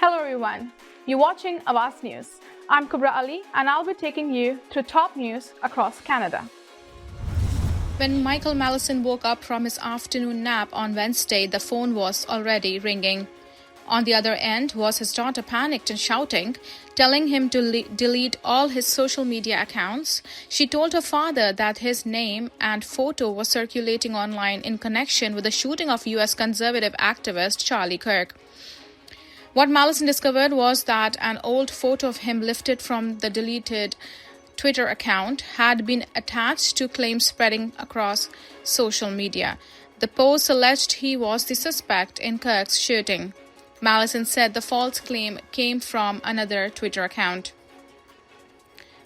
Hello everyone, you're watching Awaz News. I'm Kubra Ali and I'll be taking you through top news across Canada. When Michael Mallison woke up from his afternoon nap on Wednesday, the phone was already ringing. On the other end was his daughter, panicked and shouting, telling him to delete all his social media accounts. She told her father that his name and photo was circulating online in connection with the shooting of U.S. conservative activist Charlie Kirk. What Mallison discovered was that an old photo of him lifted from the deleted Twitter account had been attached to claims spreading across social media. The post alleged he was the suspect in Kirk's shooting. Mallison said the false claim came from another Twitter account.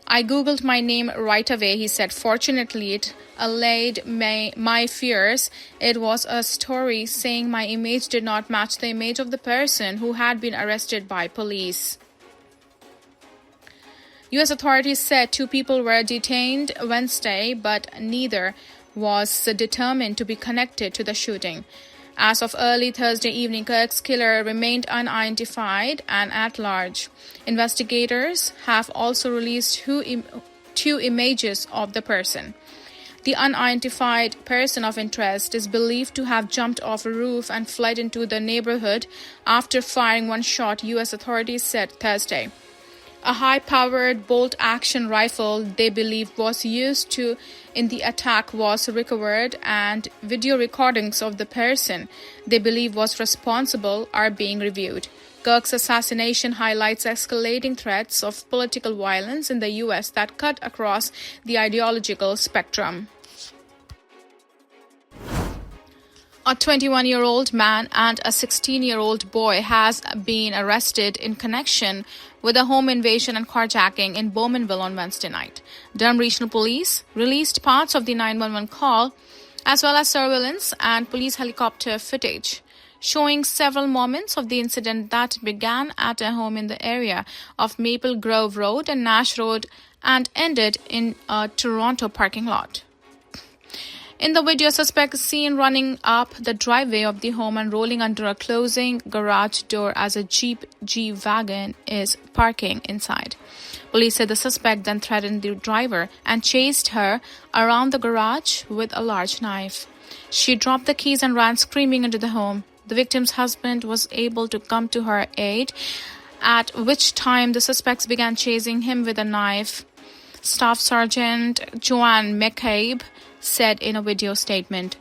I googled my name right away, he said. Fortunately, it allayed my fears. It was a story saying my image did not match the image of the person who had been arrested by police. U.S. authorities said 2 people were detained Wednesday, but neither was determined to be connected to the shooting. As of early Thursday evening, Kirk's killer remained unidentified and at large. Investigators have also released two images of the person. The unidentified person of interest is believed to have jumped off a roof and fled into the neighborhood after firing one shot, U.S. authorities said Thursday. A high-powered bolt-action rifle they believe was used in the attack was recovered, and video recordings of the person they believe was responsible are being reviewed. Kirk's assassination highlights escalating threats of political violence in the U.S. that cut across the ideological spectrum. A 21-year-old man and a 16-year-old boy has been arrested in connection with a home invasion and carjacking in Bowmanville on Wednesday night. Durham Regional Police released parts of the 911 call, as well as surveillance and police helicopter footage, showing several moments of the incident that began at a home in the area of Maple Grove Road and Nash Road and ended in a Toronto parking lot. In the video, suspect is seen running up the driveway of the home and rolling under a closing garage door as a Jeep G-Wagon is parking inside. Police said the suspect then threatened the driver and chased her around the garage with a large knife. She dropped the keys and ran screaming into the home. The victim's husband was able to come to her aid, at which time the suspects began chasing him with a knife. Staff Sergeant Joanne McCabe said in a video statement.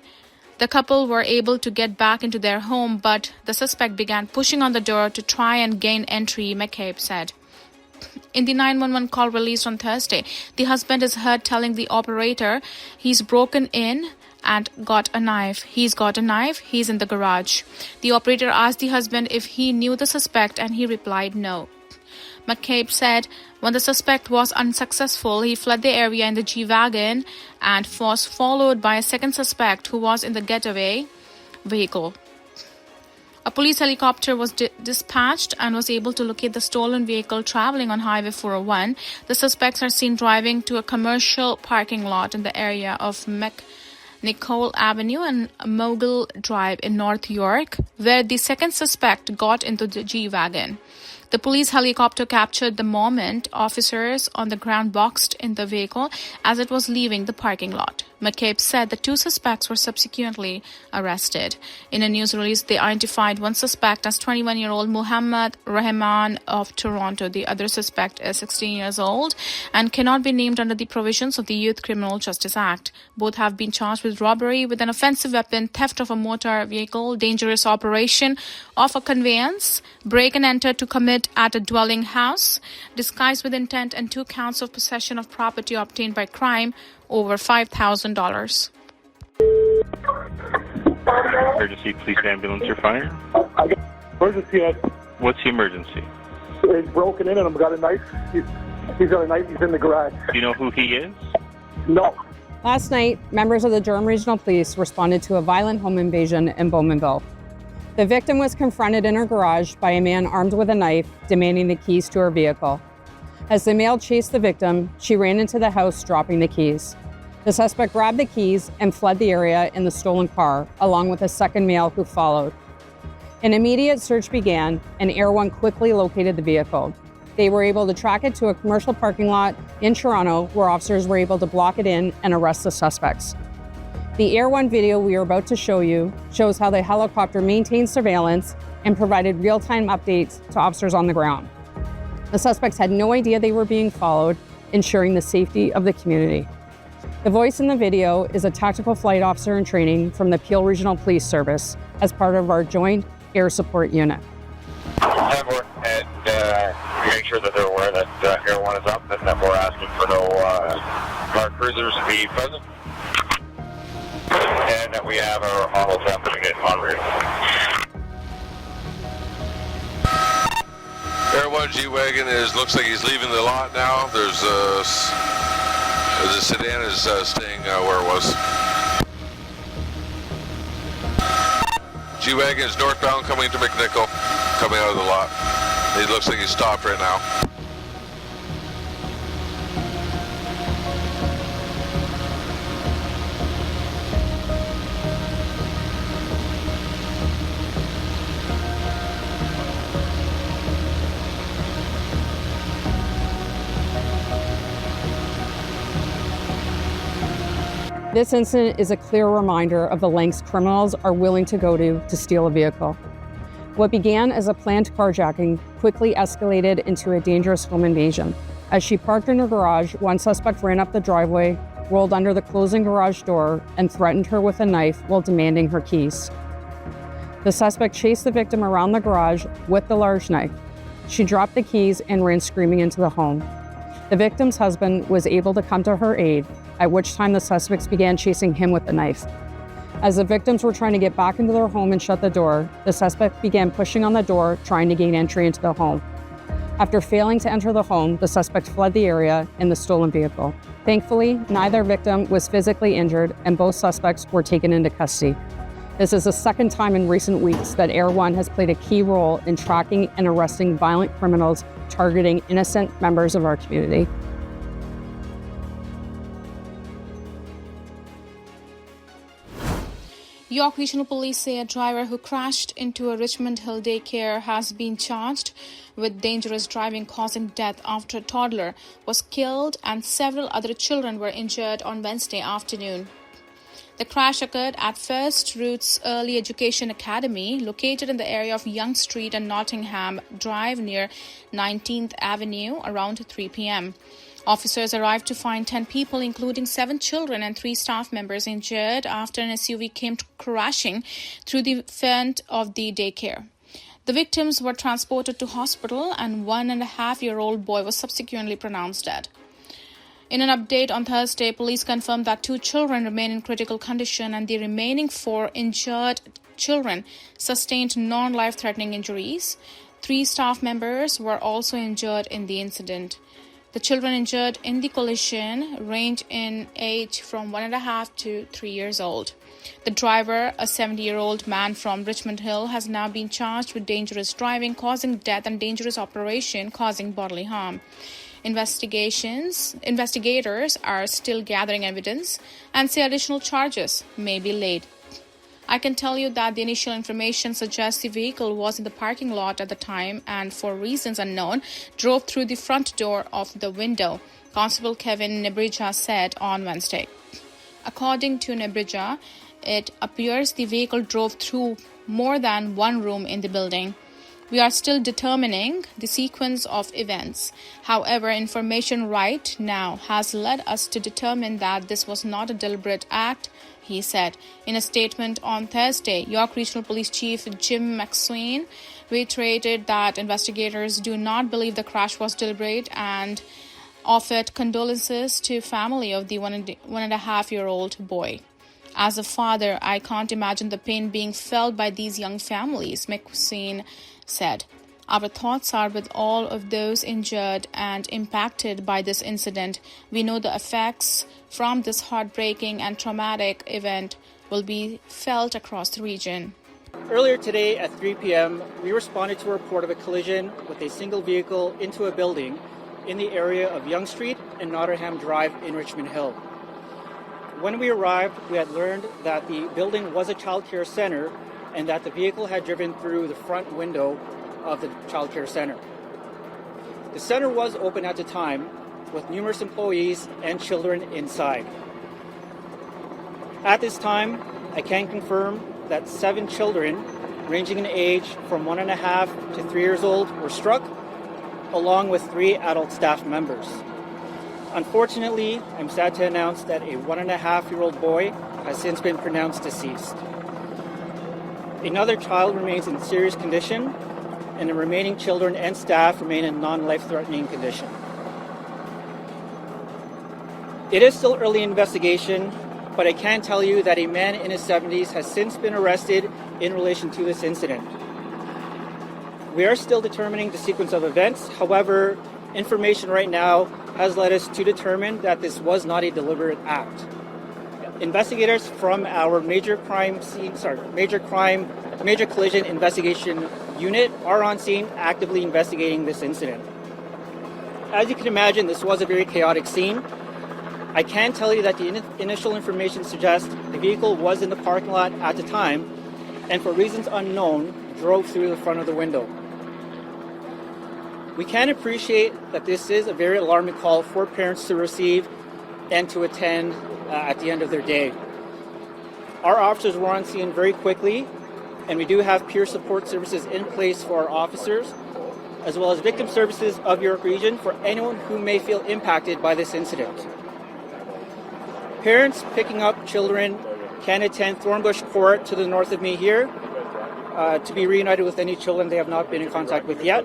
The couple were able to get back into their home, but the suspect began pushing on the door to try and gain entry, McCabe said. In the 911 call released on Thursday, the husband is heard telling the operator he's broken in and got a knife. He's got a knife. He's in the garage. The operator asked the husband if he knew the suspect, and he replied no. McCabe said when the suspect was unsuccessful, he fled the area in the G-Wagon and was followed by a second suspect who was in the getaway vehicle. A police helicopter was dispatched and was able to locate the stolen vehicle traveling on Highway 401. The suspects are seen driving to a commercial parking lot in the area of Nicole Avenue and Mogul Drive in North York, where the second suspect got into the G-Wagon. The police helicopter captured the moment officers on the ground boxed in the vehicle as it was leaving the parking lot. McCabe said the 2 suspects were subsequently arrested. In a news release, they identified one suspect as 21-year-old Muhammad Rahman of Toronto. The other suspect is 16 years old and cannot be named under the provisions of the Youth Criminal Justice Act. Both have been charged with robbery with an offensive weapon, theft of a motor vehicle, dangerous operation of a conveyance, break and enter to commit at a dwelling house, disguised with intent, and 2 counts of possession of property obtained by crime over $5,000. Emergency, police, ambulance, or fire? I got emergency. What's the emergency? He's broken in and I've got a knife. He's got a knife. He's in the garage. Do you know who he is? No. Last night, members of the Durham Regional Police responded to a violent home invasion in Bowmanville. The victim was confronted in her garage by a man armed with a knife, demanding the keys to her vehicle. As the male chased the victim, she ran into the house, dropping the keys. The suspect grabbed the keys and fled the area in the stolen car, along with a second male who followed. An immediate search began, and Air One quickly located the vehicle. They were able to track it to a commercial parking lot in Toronto, where officers were able to block it in and arrest the suspects. The Air One video we are about to show you shows how the helicopter maintained surveillance and provided real-time updates to officers on the ground. The suspects had no idea they were being followed, ensuring the safety of the community. The voice in the video is a tactical flight officer in training from the Peel Regional Police Service as part of our Joint Air Support Unit. And make sure that they're aware that Air One is up and that we're asking for no guard cruisers to be present. And that we have our auto sampling it en route. Air One G-Wagon looks like he's leaving the lot now. There's the sedan is staying where it was. G-Wagon is northbound coming to McNichol, coming out of the lot. It looks like he's stopped right now. This incident is a clear reminder of the lengths criminals are willing to go to steal a vehicle. What began as a planned carjacking quickly escalated into a dangerous home invasion. As she parked in her garage, one suspect ran up the driveway, rolled under the closing garage door, and threatened her with a knife while demanding her keys. The suspect chased the victim around the garage with the large knife. She dropped the keys and ran screaming into the home. The victim's husband was able to come to her aid, at which time the suspects began chasing him with the knife. As the victims were trying to get back into their home and shut the door, the suspect began pushing on the door, trying to gain entry into the home. After failing to enter the home, the suspect fled the area in the stolen vehicle. Thankfully, neither victim was physically injured, and both suspects were taken into custody. This is the second time in recent weeks that Air One has played a key role in tracking and arresting violent criminals targeting innocent members of our community. York Regional Police say a driver who crashed into a Richmond Hill daycare has been charged with dangerous driving causing death after a toddler was killed and several other children were injured on Wednesday afternoon. The crash occurred at First Roots Early Education Academy, located in the area of Yonge Street and Nottingham Drive near 19th Avenue, around 3 p.m. Officers arrived to find 10 people, including 7 children and 3 staff members, injured after an SUV came crashing through the front of the daycare. The victims were transported to hospital, and 1.5-year-old boy was subsequently pronounced dead. In an update on Thursday, police confirmed that 2 children remain in critical condition and the remaining 4 injured children sustained non-life-threatening injuries. 3 staff members were also injured in the incident. The children injured in the collision range in age from 1.5 to 3 years old. The driver, a 70-year-old man from Richmond Hill, has now been charged with dangerous driving causing death and dangerous operation causing bodily harm. Investigators are still gathering evidence and say additional charges may be laid. I can tell you that the initial information suggests the vehicle was in the parking lot at the time and, for reasons unknown, drove through the front door of the window, Constable Kevin Nebrija said on Wednesday. According to Nebrija, it appears the vehicle drove through more than one room in the building. We are still determining the sequence of events. However, information right now has led us to determine that this was not a deliberate act, he said. In a statement on Thursday, York Regional Police Chief Jim McSween reiterated that investigators do not believe the crash was deliberate and offered condolences to family of the 1.5-year-old boy. As a father, I can't imagine the pain being felt by these young families, McSween said. Our thoughts are with all of those injured and impacted by this incident. We know the effects from this heartbreaking and traumatic event will be felt across the region. Earlier today at 3 p.m., we responded to a report of a collision with a single vehicle into a building in the area of Yonge Street and Nottingham Drive in Richmond Hill. When we arrived, we had learned that the building was a child care center and that the vehicle had driven through the front window of the child care center. The center was open at the time, with numerous employees and children inside. At this time, I can confirm that 7 children, ranging in age from 1.5 to 3 years old, were struck, along with 3 adult staff members. Unfortunately, I'm sad to announce that a 1.5-year-old boy has since been pronounced deceased. Another child remains in serious condition, and the remaining children and staff remain in non-life-threatening condition. It is still early investigation, but I can tell you that a man in his 70s has since been arrested in relation to this incident. We are still determining the sequence of events. However, information right now has led us to determine that this was not a deliberate act. Investigators from our major collision investigation unit are on scene actively investigating this incident. As you can imagine, this was a very chaotic scene. I can tell you that the initial information suggests the vehicle was in the parking lot at the time, and for reasons unknown, drove through the front of the window. We can appreciate that this is a very alarming call for parents to receive and to attend at the end of their day. Our officers were on scene very quickly, and we do have peer support services in place for our officers, as well as victim services of York Region for anyone who may feel impacted by this incident. Parents picking up children can attend Thornbush Court to the north of me here to be reunited with any children they have not been in contact with yet.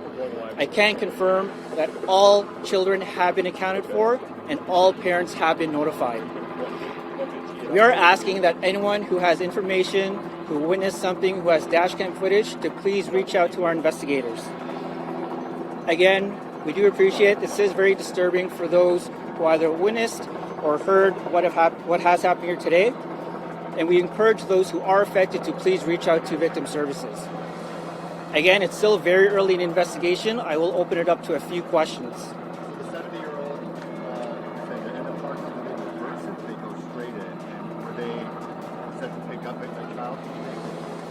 I can confirm that all children have been accounted for and all parents have been notified. We are asking that anyone who has information, who witnessed something, who has dashcam footage, to please reach out to our investigators. Again, we do appreciate this is very disturbing for those who either witnessed or heard what has happened here today, and we encourage those who are affected to please reach out to victim services. Again, it's still very early in the investigation. I will open it up to a few questions. The 70-year-old said in the parking lot, they go straight in, and were they set to pick up a child?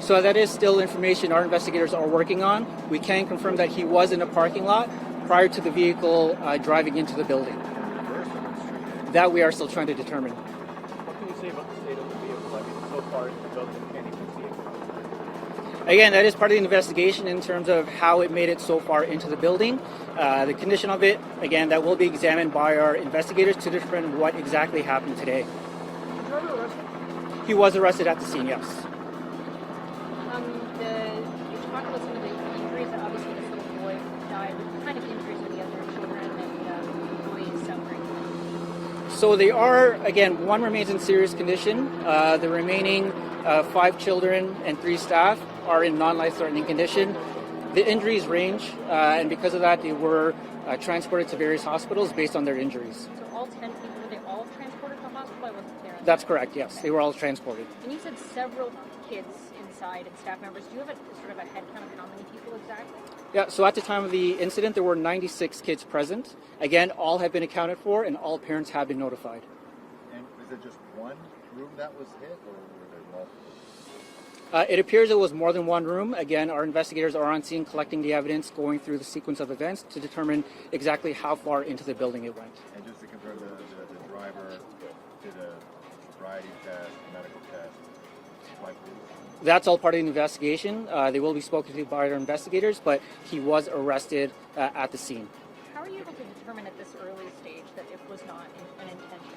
So that is still information our investigators are working on. We can confirm that he was in a parking lot prior to the vehicle driving into the building. That we are still trying to determine. What can you say about the state of the vehicle? I mean, so far the building can't even see it. Again, that is part of the investigation in terms of how it made it so far into the building. The condition of it, again, that will be examined by our investigators to determine what exactly happened today. Was the driver arrested? He was arrested at the scene, yes. You talked about some of the injuries that obviously this little boy died. What kind of injuries are the other children and employees suffering? So they are, again, one remains in serious condition. The remaining 5 children and 3 staff are in non-life-threatening condition. The injuries range, and because of that, they were transported to various hospitals based on their injuries. So all 10 people, were they all transported to hospital? I wasn't there. That's correct, yes. They were all transported. And you said several kids inside and staff members. Do you have a sort of a head count of how many people exactly? Yeah, so at the time of the incident, there were 96 kids present. Again, all have been accounted for, and all parents have been notified. And was it just one room that was hit, or were there multiple? It appears it was more than one room. Again, our investigators are on scene collecting the evidence, going through the sequence of events to determine exactly how far into the building it went. And just to confirm, the driver did a sobriety test, medical test, like That's all part of the investigation. They will be spoken to by our investigators, but he was arrested at the scene. How are you able to determine at this early stage that it was not an intentional act?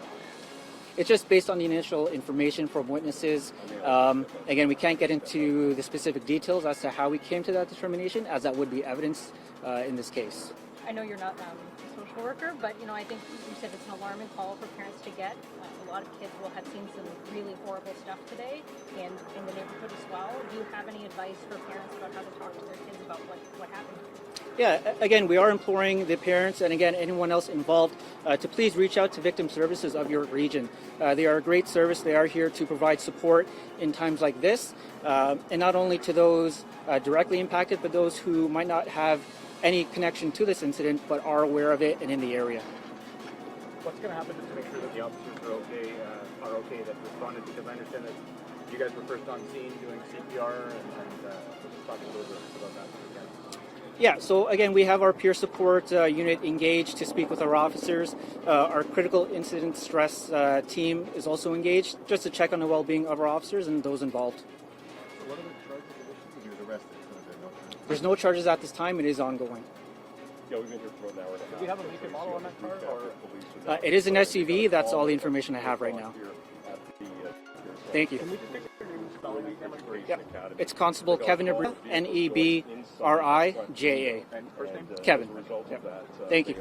It's just based on the initial information from witnesses. Again, we can't get into the specific details as to how we came to that determination, as that would be evidence in this case. I know you're not a social worker, but I think you said it's an alarming call for parents to get. A lot of kids will have seen some really horrible stuff today, and in the neighborhood as well. Do you have any advice for parents about how to talk to their kids about what happened? Yeah, again, we are imploring the parents and, again, anyone else involved to please reach out to victim services of your region. They are a great service. They are here to provide support in times like this, and not only to those directly impacted, but those who might not have any connection to this incident but are aware of it and in the area. What's going to happen just to make sure that the officers are okay that responded? Because I understand that You guys were first on scene doing CPR and talk a little bit about that again. Yeah, so again, we have our peer support unit engaged to speak with our officers. Our critical incident stress team is also engaged just to check on the well-being of our officers and those involved. So what are the charges of he was arrested? There's no charges at this time. It is ongoing. Yeah, we've been here for an hour and a half. Do we have a make and model on that car? Or? It is an SUV. That's all the information I have right now. Thank you. Yeah. It's Constable Kevin Nebrija, Nebrija. Kevin. Yep. Thank you.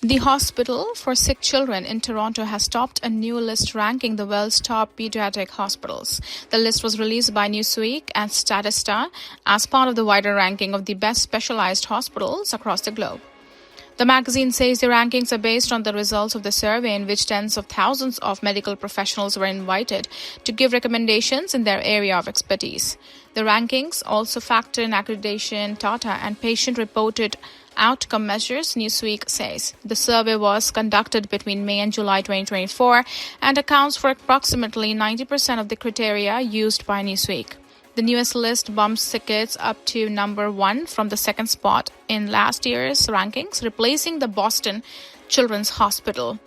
The Hospital for Sick Children in Toronto has topped a new list ranking the world's top pediatric hospitals. The list was released by Newsweek and Statista as part of the wider ranking of the best specialized hospitals across the globe. The magazine says the rankings are based on the results of the survey in which tens of thousands of medical professionals were invited to give recommendations in their area of expertise. The rankings also factor in accreditation, data, and patient-reported outcome measures, Newsweek says. The survey was conducted between May and July 2024 and accounts for approximately 90% of the criteria used by Newsweek. The newest list bumps SickKids up to number 1 from the second spot in last year's rankings, replacing the Boston Children's Hospital.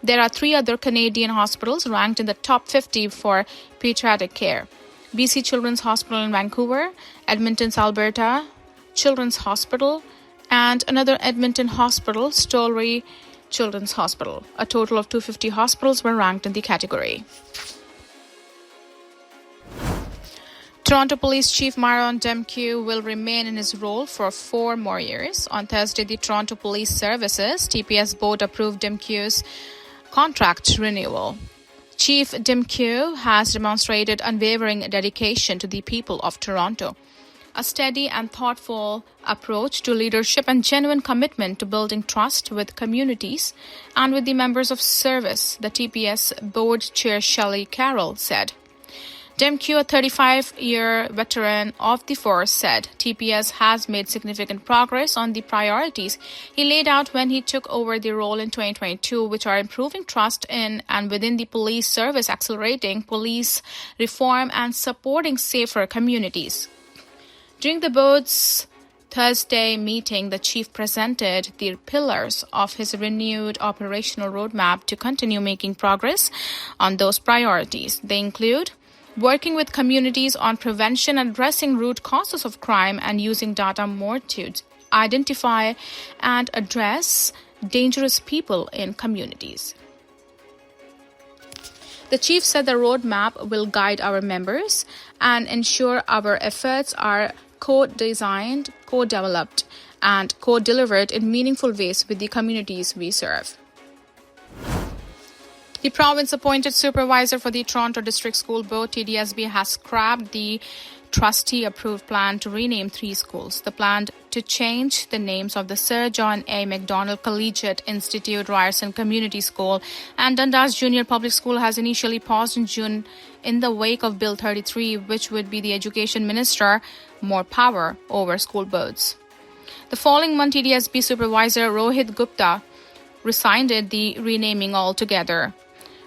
There are 3 other Canadian hospitals ranked in the top 50 for pediatric care: BC Children's Hospital in Vancouver, Edmonton's Alberta Children's Hospital, and another Edmonton hospital, Stollery Children's Hospital. A total of 250 hospitals were ranked in the category. Toronto Police Chief Myron Demkiw will remain in his role for 4 more years. On Thursday, the Toronto Police Services TPS Board approved Demkiw's contract renewal. Chief Demkiw has demonstrated unwavering dedication to the people of Toronto, a steady and thoughtful approach to leadership and genuine commitment to building trust with communities and with the members of service, the TPS Board Chair Shelley Carroll said. Demkiw, a 35-year veteran of the force, said TPS has made significant progress on the priorities he laid out when he took over the role in 2022, which are improving trust in and within the police service, accelerating police reform, and supporting safer communities. During the board's Thursday meeting, the chief presented the pillars of his renewed operational roadmap to continue making progress on those priorities. They include working with communities on prevention, addressing root causes of crime, and using data more to identify and address dangerous people in communities. The chief said the roadmap will guide our members and ensure our efforts are co-designed, co-developed, and co-delivered in meaningful ways with the communities we serve. The province-appointed supervisor for the Toronto District School Board, TDSB, has scrapped the trustee-approved plan to rename 3 schools. The plan to change the names of the Sir John A. Macdonald Collegiate Institute, Ryerson Community School, and Dundas Junior Public School has initially paused in June in the wake of Bill 33, which would be the education minister more power over school boards. The following month, TDSB supervisor Rohit Gupta rescinded the renaming altogether.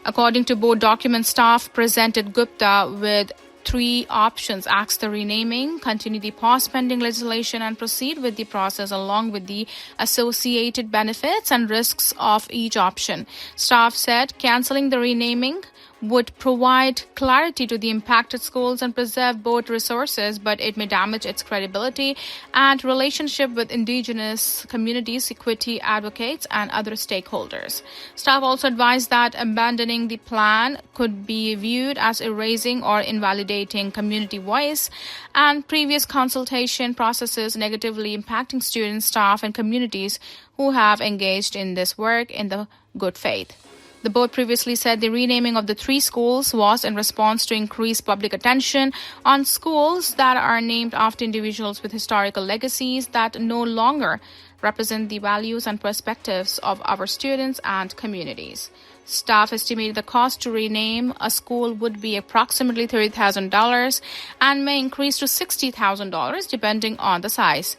According to board documents, staff presented Gupta with 3 options: axe the renaming, continue the pause pending legislation, and proceed with the process along with the associated benefits and risks of each option. Staff said cancelling the renaming would provide clarity to the impacted schools and preserve board resources, but it may damage its credibility and relationship with Indigenous communities, equity advocates, and other stakeholders. Staff also advised that abandoning the plan could be viewed as erasing or invalidating community voice and previous consultation processes, negatively impacting students, staff, and communities who have engaged in this work in the good faith. The board previously said the renaming of the 3 schools was in response to increased public attention on schools that are named after individuals with historical legacies that no longer represent the values and perspectives of our students and communities. Staff estimated the cost to rename a school would be approximately $30,000 and may increase to $60,000 depending on the size.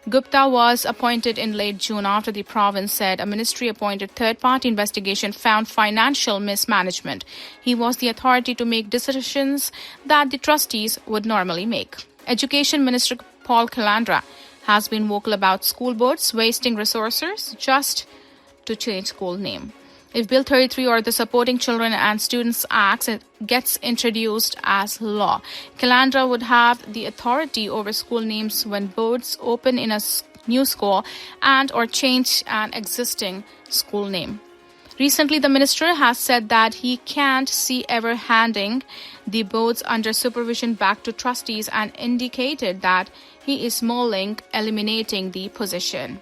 Gupta was appointed in late June after the province said a ministry-appointed third-party investigation found financial mismanagement. He was the authority to make decisions that the trustees would normally make. Education Minister Paul Calandra has been vocal about school boards wasting resources just to change school name. If Bill 33 or the Supporting Children and Students Act gets introduced as law, Calandra would have the authority over school names when boards open in a new school and or change an existing school name. Recently, the minister has said that he can't see ever handing the boards under supervision back to trustees and indicated that he is mulling eliminating the position.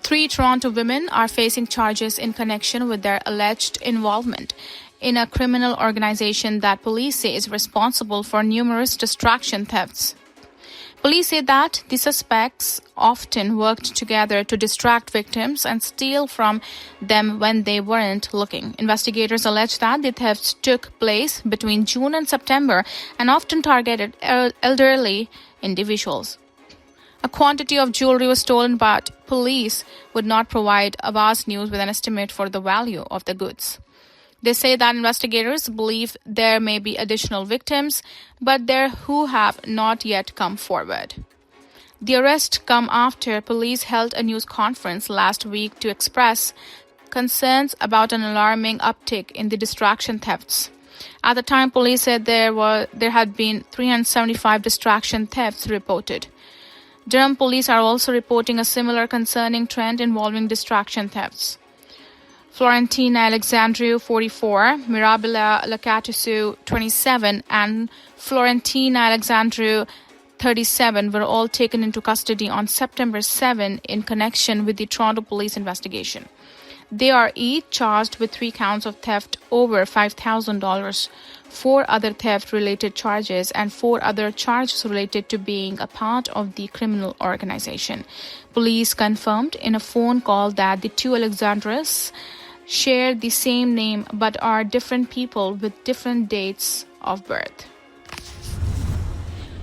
3 Toronto women are facing charges in connection with their alleged involvement in a criminal organization that police say is responsible for numerous distraction thefts. Police say that the suspects often worked together to distract victims and steal from them when they weren't looking. Investigators allege that the thefts took place between June and September and often targeted elderly individuals. A quantity of jewelry was stolen, but police would not provide Awaz News with an estimate for the value of the goods. They say that investigators believe there may be additional victims, but there who have not yet come forward. The arrest come after police held a news conference last week to express concerns about an alarming uptick in the distraction thefts. At the time, police said there had been 375 distraction thefts reported. Durham police are also reporting a similar concerning trend involving distraction thefts. Florentina Alexandru, 44, Mirabella Lacatusu, 27, and Florentina Alexandru, 37, were all taken into custody on September 7 in connection with the Toronto police investigation. They are each charged with 3 counts of theft over $5,000, 4 other theft-related charges, and 4 other charges related to being a part of the criminal organization. Police confirmed in a phone call that the 2 Alexandras share the same name but are different people with different dates of birth.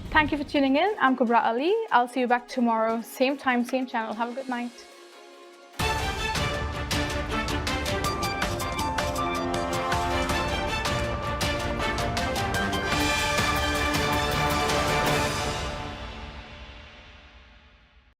Thank you for tuning in. I'm Kubra Ali. I'll see you back tomorrow, same time, same channel. Have a good night.